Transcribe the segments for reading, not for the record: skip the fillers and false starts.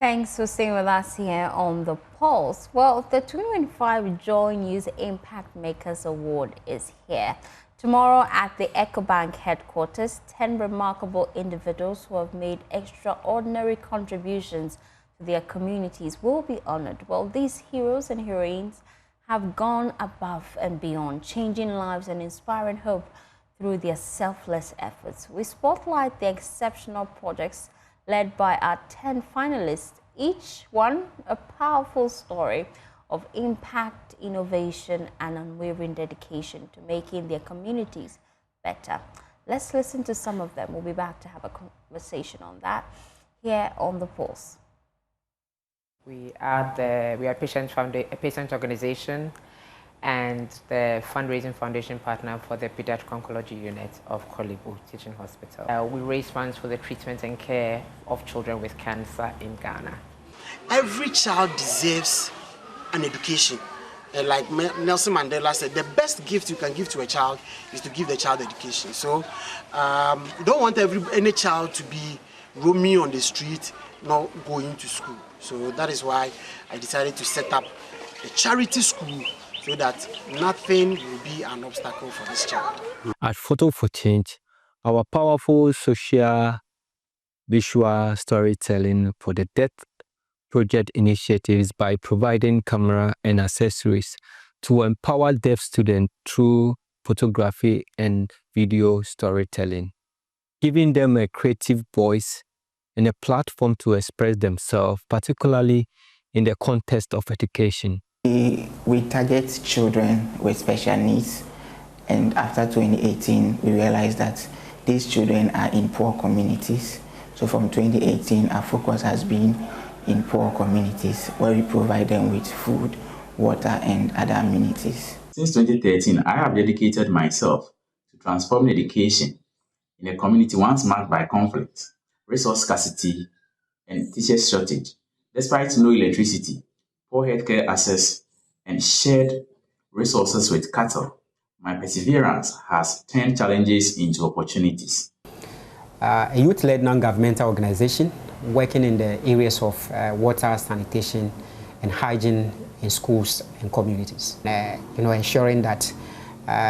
Thanks for staying with us here on The Pulse. Well, the 2025 JoyNews Impact Makers Award is here. Tomorrow at the Ecobank headquarters, 10 remarkable individuals who have made extraordinary contributions to their communities will be honored. Well, these heroes and heroines have gone above and beyond, changing lives and inspiring hope through their selfless efforts. We spotlight the exceptional projects led by our 10 finalists, each one a powerful story of impact, innovation, and unwavering dedication to making their communities better. Let's listen to some of them. We'll be back to have a conversation on that here on The Pulse. We are a patient organization and the fundraising foundation partner for the Pediatric Oncology Unit of Kolebu Teaching Hospital. We raise funds for the treatment and care of children with cancer in Ghana. Every child deserves an education. Like Nelson Mandela said, the best gift you can give to a child is to give the child education. So you don't want any child to be roaming on the street, not going to school. So that is why I decided to set up a charity school so that nothing will be an obstacle for this child. At Photo for Change, our powerful social visual storytelling for the Death Project initiatives by providing camera and accessories to empower deaf students through photography and video storytelling, giving them a creative voice and a platform to express themselves, particularly in the context of education. We target children with special needs, and after 2018 we realized that these children are in poor communities. So from 2018 our focus has been in poor communities where we provide them with food, water and other amenities. Since 2013 I have dedicated myself to transforming education in a community once marked by conflict, resource scarcity and teacher shortage. Despite no electricity, poor healthcare access, and shared resources with cattle, my perseverance has turned challenges into opportunities. A youth-led non-governmental organization working in the areas of water, sanitation, and hygiene in schools and communities. Ensuring that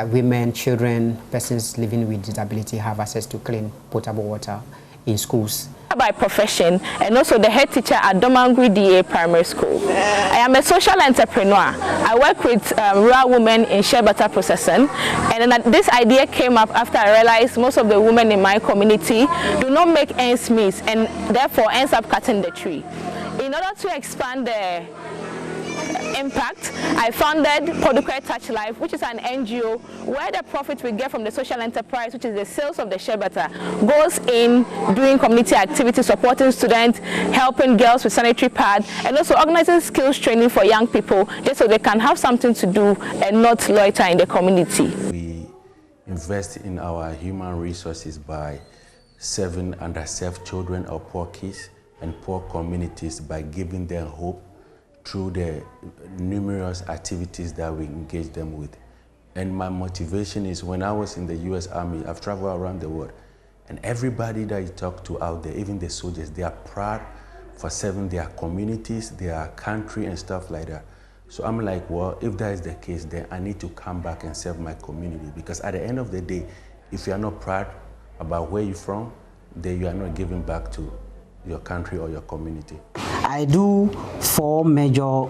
women, children, persons living with disability have access to clean, potable water in schools. By profession and also the head teacher at Domangui DA Primary School. I am a social entrepreneur. I work with rural women in shea butter processing, and then this idea came up after I realized most of the women in my community do not make ends meet and therefore ends up cutting the tree. In order to expand the impact, I founded Podukwe Touch Life, which is an NGO where the profit we get from the social enterprise, which is the sales of the shea butter, goes in doing community activities, supporting students, helping girls with sanitary pad, and also organizing skills training for young people, just so they can have something to do and not loiter in the community. We invest in our human resources by serving underserved children or poor kids and poor communities by giving them hope through the numerous activities that we engage them with. And my motivation is, when I was in the US Army, I've traveled around the world, and everybody that you talk to out there, even the soldiers, they are proud for serving their communities, their country and stuff like that. So I'm like, well, if that is the case, then I need to come back and serve my community, because at the end of the day, if you are not proud about where you're from, then you are not giving back to your country or your community. I do 4 major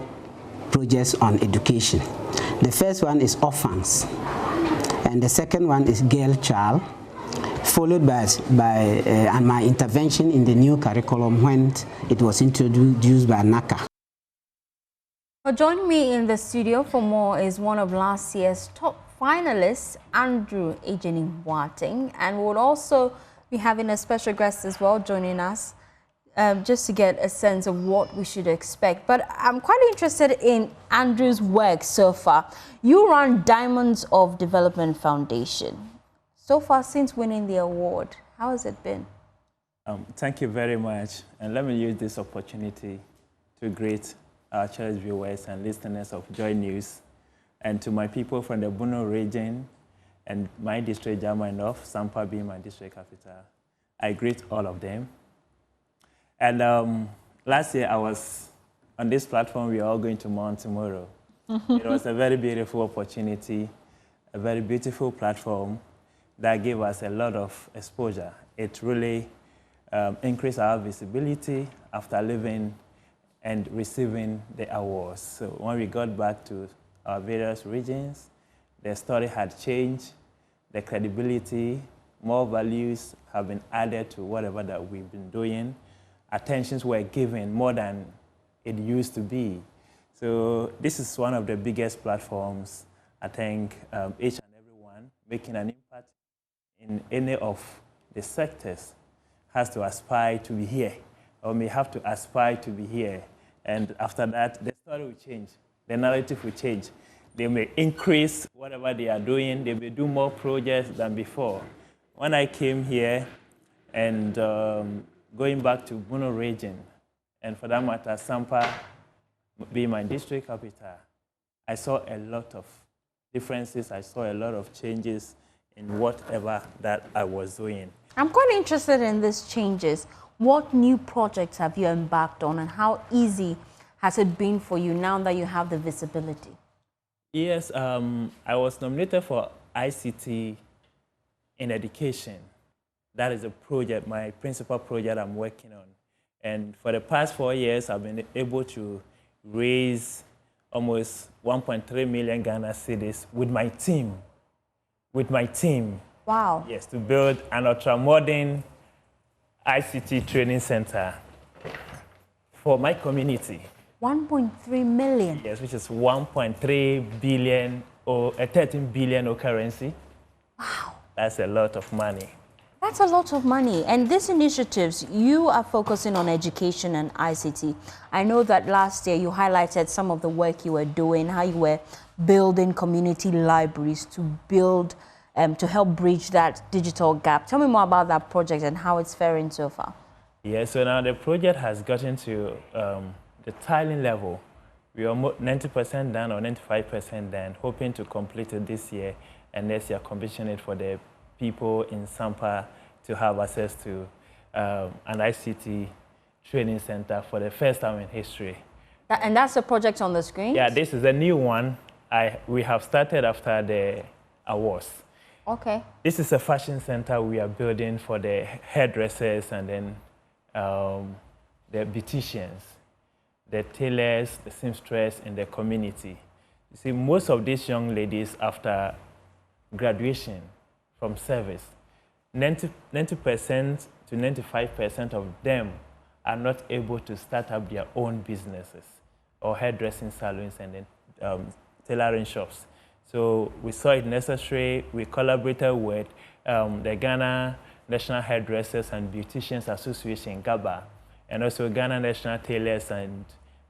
projects on education. The first one is orphans, and the second one is girl child, followed by my intervention in the new curriculum when it was introduced by NACA. Well, joining me in the studio for more is one of last year's top finalists, Andrew Aening, and we'll also be having a special guest as well joining us. Just to get a sense of what we should expect. But I'm quite interested in Andrew's work so far. You run Diamonds of Development Foundation. So far, since winning the award, how has it been? Thank you very much. And let me use this opportunity to greet our cherished viewers and listeners of JoyNews, and to my people from the Bono region and my district, Jama North, Sampa being my district capital. I greet all of them. And last year I was on this platform. We are all going to Mount tomorrow. It was a very beautiful opportunity, a very beautiful platform that gave us a lot of exposure. It really increased our visibility after living and receiving the awards. So when we got back to our various regions, the story had changed, the credibility, more values have been added to whatever that we've been doing. Attentions were given more than it used to be. So this is one of the biggest platforms. I think each and everyone making an impact in any of the sectors has to aspire to be here, or may have to aspire to be here. And after that, the story will change. The narrative will change. They may increase whatever they are doing. They may do more projects than before. When I came here and going back to Bono region, and for that matter, Sampa being my district capital, I saw a lot of differences. I saw a lot of changes in whatever that I was doing. I'm quite interested in these changes. What new projects have you embarked on, and how easy has it been for you now that you have the visibility? Yes, I was nominated for ICT in education. That is a project, my principal project I'm working on. And for the past 4 years, I've been able to raise almost 1.3 million Ghana cedis with my team. Wow. Yes, to build an ultra-modern ICT training center for my community. 1.3 million? Yes, which is 1.3 billion or 13 billion currency. Wow. That's a lot of money. That's a lot of money. And these initiatives, you are focusing on education and ICT. I know that last year you highlighted some of the work you were doing, how you were building community libraries to build, to help bridge that digital gap. Tell me more about that project and how it's faring so far. Yeah, so now the project has gotten to the tiling level. We are 90% done or 95% done, hoping to complete it this year, and next year commission it for the people in Sampa to have access to an ICT training center for the first time in history. And that's the project on the screen? Yeah, this is a new one. We have started after the awards. Okay. This is a fashion center we are building for the hairdressers and then the beauticians, the tailors, the seamstress in the community. You see, most of these young ladies after graduation from service, 90% to 95% of them are not able to start up their own businesses or hairdressing salons and then tailoring shops. So we saw it necessary. We collaborated with the Ghana National Hairdressers and Beauticians Association, GABA, and also Ghana National Tailors and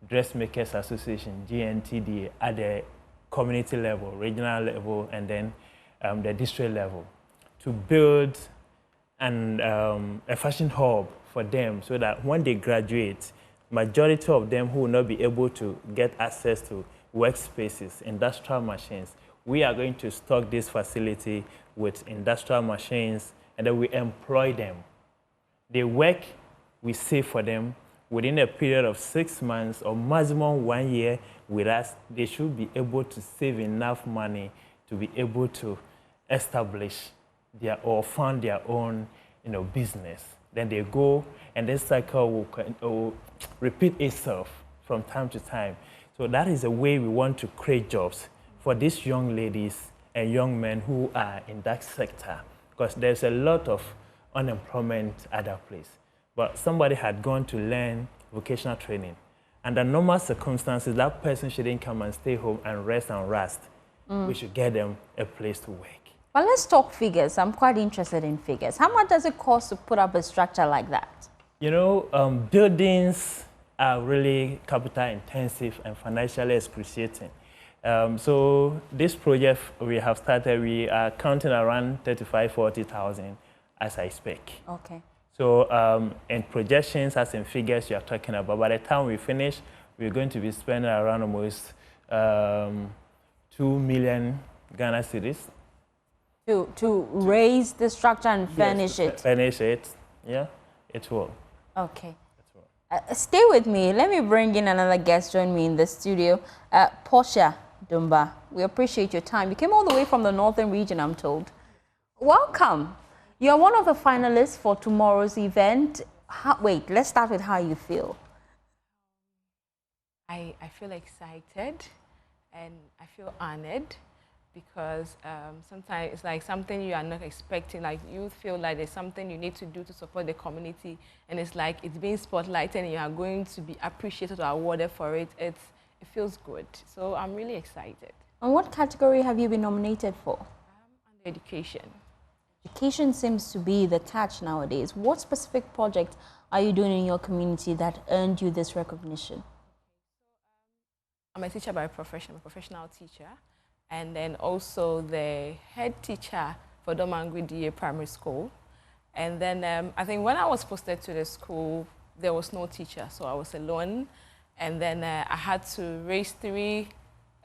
Dressmakers Association, GNTD, at the community level, regional level, and then the district level, to build a fashion hub for them so that when they graduate, majority of them who will not be able to get access to workspaces, industrial machines, we are going to stock this facility with industrial machines, and then we employ them. They work, we save for them. Within a period of 6 months or maximum 1 year with us, they should be able to save enough money to be able to establish or fund their own business. Then they go, and this cycle will repeat itself from time to time. So that is a way we want to create jobs for these young ladies and young men who are in that sector, because there's a lot of unemployment at that place. But somebody had gone to learn vocational training. Under normal circumstances, that person shouldn't come and stay home and rest and rust. We should get them a place to work. Well, let's talk figures. I'm quite interested in figures. How much does it cost to put up a structure like that? Buildings are really capital intensive and financially excruciating. So this project we have started, we are counting around 35,000–40,000 as I speak. Okay. So in projections, as in figures you are talking about, by the time we finish, we're going to be spending around almost 2 million Ghana cedis. To raise the structure and furnish it? Furnish it, yeah, it will. Okay. Stay with me. Let me bring in another guest. Join me in the studio. Portia Dumba. We appreciate your time. You came all the way from the northern region, I'm told. Welcome. You're one of the finalists for tomorrow's event. Wait, let's start with how you feel. I feel excited and I feel honored because sometimes it's like something you are not expecting. Like you feel like there's something you need to do to support the community, and it's like it's being spotlighted and you are going to be appreciated or awarded for it. It feels good. So I'm really excited. And what category have you been nominated for? Under education. Education seems to be the catch nowadays. What specific project are you doing in your community that earned you this recognition? I'm a teacher by profession, I'm a professional teacher, and then also the head teacher for Domangui DA Primary School. And then I think when I was posted to the school, there was no teacher, so I was alone. And then I had to raise three,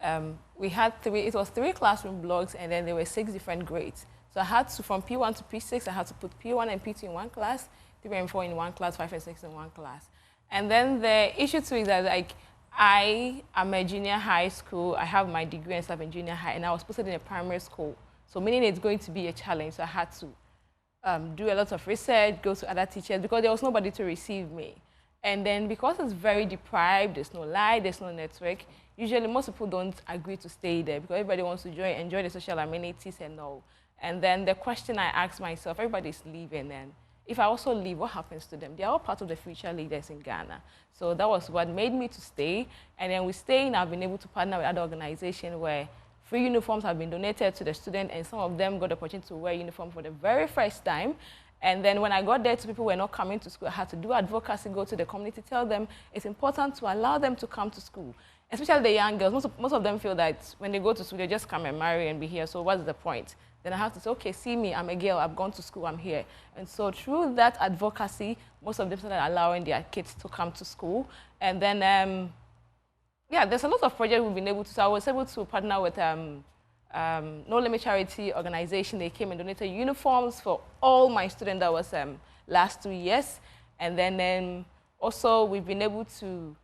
it was 3 classroom blocks, and then there were 6 different grades. So I had to, from P1 to P6, I had to put P1 and P2 in one class, 3 and 4 in one class, 5 and 6 in one class. And then the issue too is that like, I am a junior high school. I have my degree and stuff in junior high, and I was posted in a primary school. So meaning it's going to be a challenge. So I had to do a lot of research, go to other teachers, because there was nobody to receive me. And then because it's very deprived, there's no light, there's no network, usually most people don't agree to stay there because everybody wants to enjoy the social amenities and all. And then the question I asked myself, everybody's leaving, and if I also leave, what happens to them? They're all part of the future leaders in Ghana. So that was what made me to stay. And then with staying, I've been able to partner with other organizations where free uniforms have been donated to the students, and some of them got the opportunity to wear uniform for the very first time. And then when I got there, two people were not coming to school. I had to do advocacy, go to the community, tell them it's important to allow them to come to school. Especially the young girls. Most of them feel that when they go to school, they just come and marry and be here. So what's the point? Then I have to say, okay, see me, I'm a girl, I've gone to school, I'm here. And so through that advocacy, most of them started allowing their kids to come to school. And then, yeah, there's a lot of projects we've been able to, so I was able to partner with No Limit Charity Organization. They came and donated uniforms for all my students. That was last 2 years. And then also we've been able to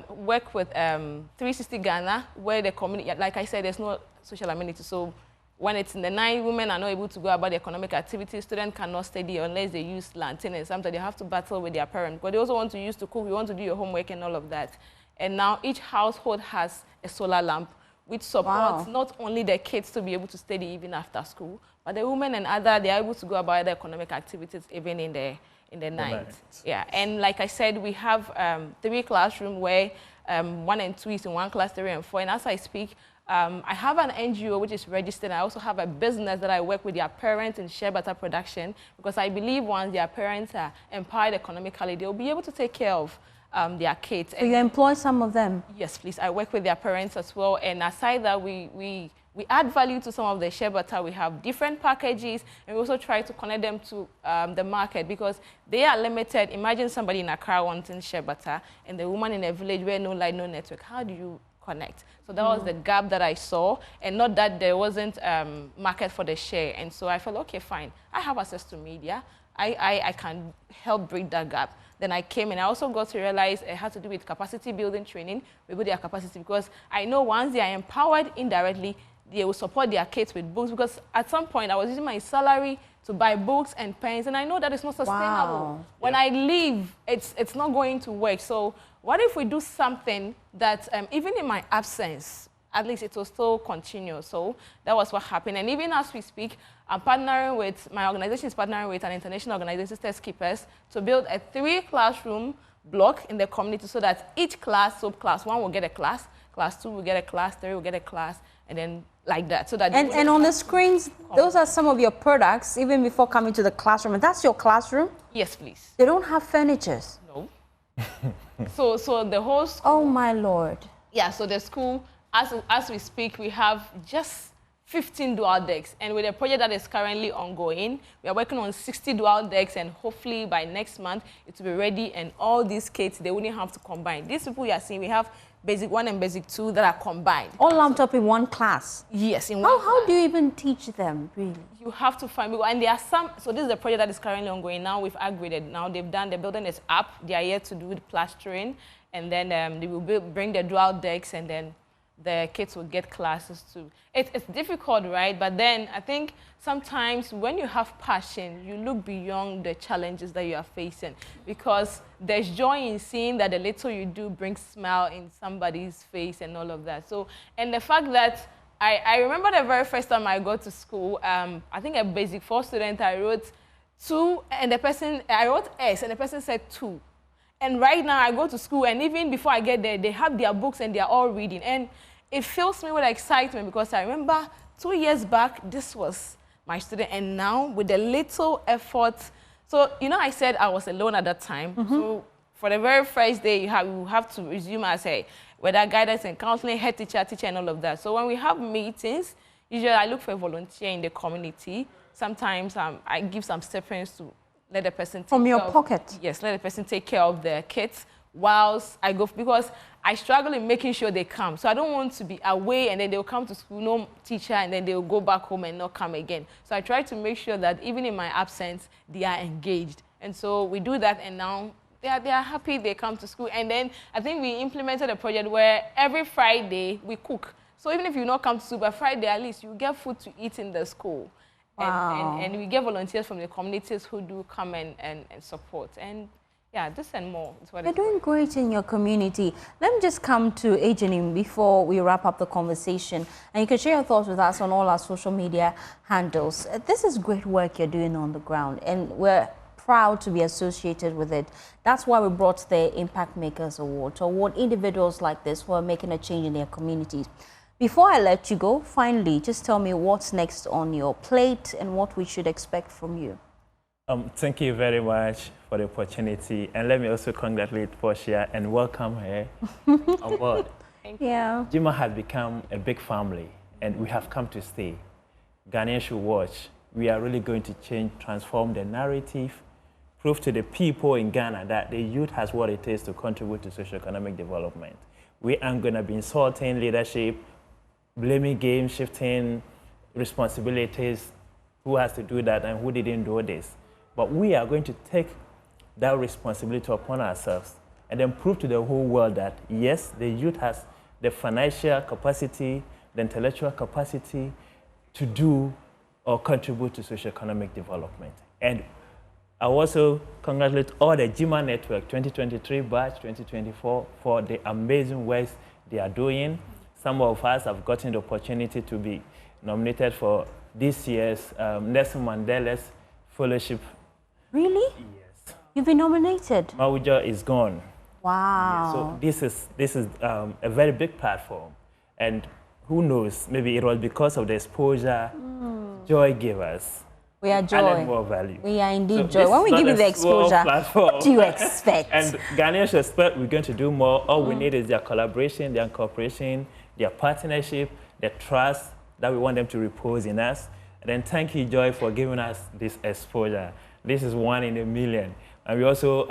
work with 360 Ghana, where the community, like I said, there's no social amenity. So when it's in the night, women are not able to go about the economic activities. Students cannot study unless they use lantern, and sometimes they have to battle with their parents. But they also want to use to cook, we want to do your homework and all of that. And now each household has a solar lamp, which supports not only the kids to be able to study even after school, but the women and other, they are able to go about their economic activities even in the night. Yeah, and like I said, we have 3 classrooms where 1 and 2 is in one class, 3 and 4. And as I speak, I have an NGO which is registered. I also have a business that I work with their parents in share butter production, because I believe once their parents are empowered economically, they'll be able to take care of their kids. So you employ some of them? Yes, please. I work with their parents as well. And aside that, we add value to some of the share butter. We have different packages, and we also try to connect them to the market, because they are limited. Imagine somebody in Accra wanting share butter, and the woman in a village where no light, no network. How do you connect? So that was the gap that I saw, and not that there wasn't market for the share. And so I felt, okay, fine. I have access to media. I can help bridge that gap. Then I came, and I also got to realize it had to do with capacity building training. We build their capacity, because I know once they are empowered indirectly, they will support their kids with books, because at some point I was using my salary to buy books and pens, and I know that it's not sustainable. When I leave, it's not going to work. So what if we do something that even in my absence, at least it will still continue? So that was what happened. And even as we speak, I'm partnering with, my organization is partnering with an international organization, Sisters Keepers, to build a 3 classroom block in the community, so that each class, so class 1 will get a class 2 will get a class, 3 will get a class, and then like that. So that and on the screens, those are some of your products, even before coming to the classroom. And that's your classroom? Yes, please. They don't have furniture? No. so the whole school. Oh, my Lord. Yeah, so the school, as we speak, we have just 15 dual decks. And with a project that is currently ongoing, we are working on 60 dual decks, and hopefully by next month, it will be ready, and all these kids, they wouldn't have to combine. These people you are seeing, we have Basic 1 and Basic 2 that are combined. All lumped up in one class? Yes, in one class. How do you even teach them, really? You have to find people, and there are some, so this is a project that is currently ongoing. Now we've upgraded. Now they've done, the building is up. They are here to do the plastering, and then they will bring the dual decks, and then the kids will get classes too. It's difficult, right? But then I think sometimes when you have passion, you look beyond the challenges that you are facing, because there's joy in seeing that the little you do brings smile in somebody's face and all of that. So, and the fact that I remember the very first time I got to school, I think a Basic 4 student, I wrote 2, and I wrote S, and the person said 2. And right now I go to school, and even before I get there, they have their books and they're all reading. And it fills me with excitement, because I remember 2 years back, this was my student, and now with a little effort. So, you know, I said I was alone at that time. So for the very first day, you have to resume as a whether guidance and counseling, head teacher, and all of that. So when we have meetings, usually I look for a volunteer in the community. Sometimes I give some stipends to let the person take From your pocket? Yes, let the person take care of the kids whilst I go, because I struggle in making sure they come. So I don't want to be away and then they'll come to school, no teacher, and then they'll go back home and not come again. So I try to make sure that even in my absence, they are engaged. And so we do that, and now they are happy they come to school. And then I think we implemented a project where every Friday we cook. So even if you not come to school, by Friday at least you get food to eat in the school. Wow. And we get volunteers from the communities who do come and support. And yeah, this and more is what You're doing great in your community. Let me just come to Aening before we wrap up the conversation. And you can share your thoughts with us on all our social media handles. This is great work you're doing on the ground, and we're proud to be associated with it. That's why we brought the Impact Makers Award, to award individuals like this who are making a change in their communities. Before I let you go, finally, just tell me what's next on your plate and what we should expect from you. Thank you very much for the opportunity, and let me also congratulate Portia and welcome her on board. Thank you. Yeah. GIMA has become a big family, and we have come to stay. Ghanaians should watch. We are really going to change, transform the narrative, prove to the people in Ghana that the youth has what it takes to contribute to socio-economic development. We aren't going to be insulting leadership, blaming game, shifting responsibilities, who has to do that and who didn't do this. But we are going to take that responsibility upon ourselves and then prove to the whole world that, yes, the youth has the financial capacity, the intellectual capacity to do or contribute to socio-economic development. And I also congratulate all the GIMA Network 2023 batch, 2024 for the amazing work they are doing. Some of us have gotten the opportunity to be nominated for this year's Nelson Mandela's Fellowship. Really? Yes. You've been nominated? Mawuja is gone. Wow. Yeah, so this is a very big platform. And who knows, maybe it was because of the exposure Joy gave us. We are Joy. Added more value. We are indeed So Joy. When we give you the exposure, platform. what do you expect? And Ghanaians should expect we're going to do more. All we need is their collaboration, their cooperation, their partnership, the trust that we want them to repose in us. And then thank you, Joy, for giving us this exposure. This is 1 in a million. And we also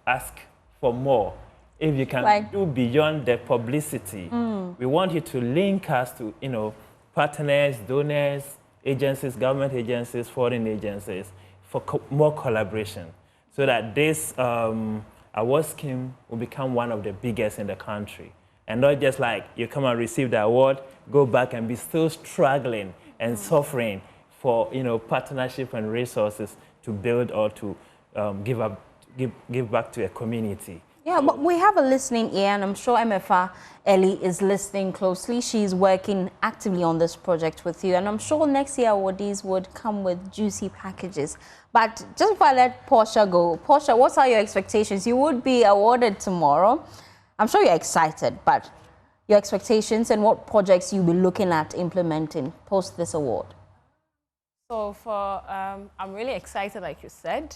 ask for more. If you can do beyond the publicity, we want you to link us to, partners, donors, agencies, government agencies, foreign agencies, for more collaboration, so that this award scheme will become one of the biggest in the country. And not just like you come and receive the award, go back and be still struggling and suffering for partnership and resources to build or to give back to a community. Yeah, but we have a listening ear, and I'm sure MFA Ellie is listening closely. She's working actively on this project with you, and I'm sure next year awardees would come with juicy packages. But just before I let Portia go, Portia, what are your expectations? You would be awarded tomorrow. I'm sure you're excited, but your expectations and what projects you'll be looking at implementing post this award? So I'm really excited, like you said.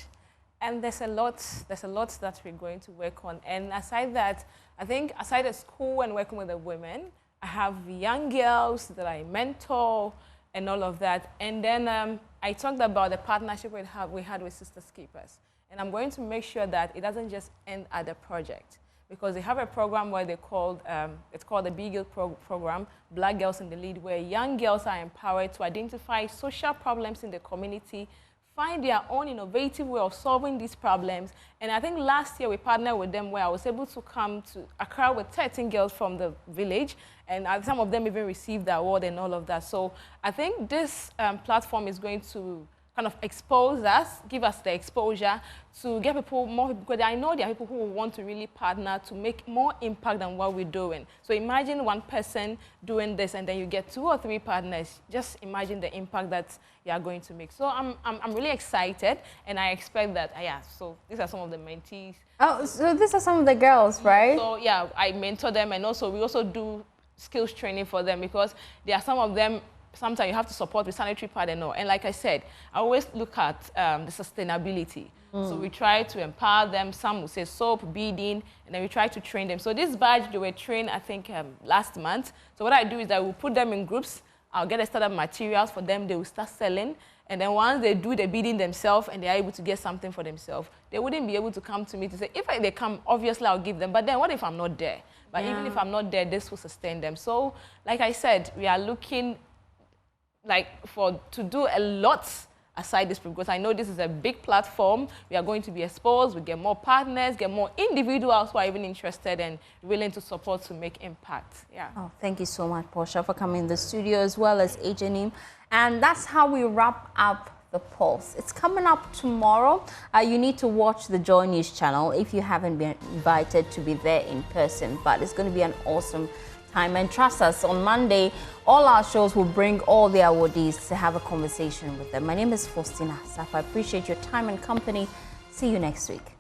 And there's a lot that we're going to work on. And aside that, I think aside the school and working with the women, I have young girls that I mentor, and all of that. And then I talked about the partnership we had with Sister Keepers. And I'm going to make sure that it doesn't just end at the project, because they have a program where it's called the Big Girl Program, Black Girls in the Lead, where young girls are empowered to identify social problems in the community, find their own innovative way of solving these problems. And I think last year we partnered with them, where I was able to come to Accra with 13 girls from the village, and some of them even received the award and all of that. So I think this platform is going to kind of expose us, give us the exposure to get more people, because I know there are people who want to really partner to make more impact than what we're doing. So imagine one person doing this and then you get 2 or 3 partners. Just imagine the impact that you are going to make. So I'm really excited, and I expect that, so these are some of the mentees. Oh, so these are some of the girls, right? So yeah, I mentor them, and also we also do skills training for them, because there are some of them, sometimes you have to support with sanitary pad and all. And like I said, I always look at the sustainability. So we try to empower them. Some will say soap, beading, and then we try to train them. So this badge, they were trained, I think, last month. So what I do is I will put them in groups. I'll get a startup materials for them. They will start selling. And then once they do the beading themselves and they are able to get something for themselves, they wouldn't be able to come to me to say, if they come, obviously I'll give them. But then what if I'm not there? But even if I'm not there, this will sustain them. So like I said, we are looking to do a lot aside this, because I know this is a big platform. We are going to be exposed, we get more partners, get more individuals who are even interested and willing to support to make impact. Yeah. Oh, thank you so much, Portia, for coming in the studio, as well as Aening. And that's how we wrap up the Pulse. It's coming up tomorrow. You need to watch the Joy News channel if you haven't been invited to be there in person, but it's going to be an awesome time. And trust us, on Monday, all our shows will bring all the awardees to have a conversation with them. My name is Faustina Saf. I appreciate your time and company. See you next week.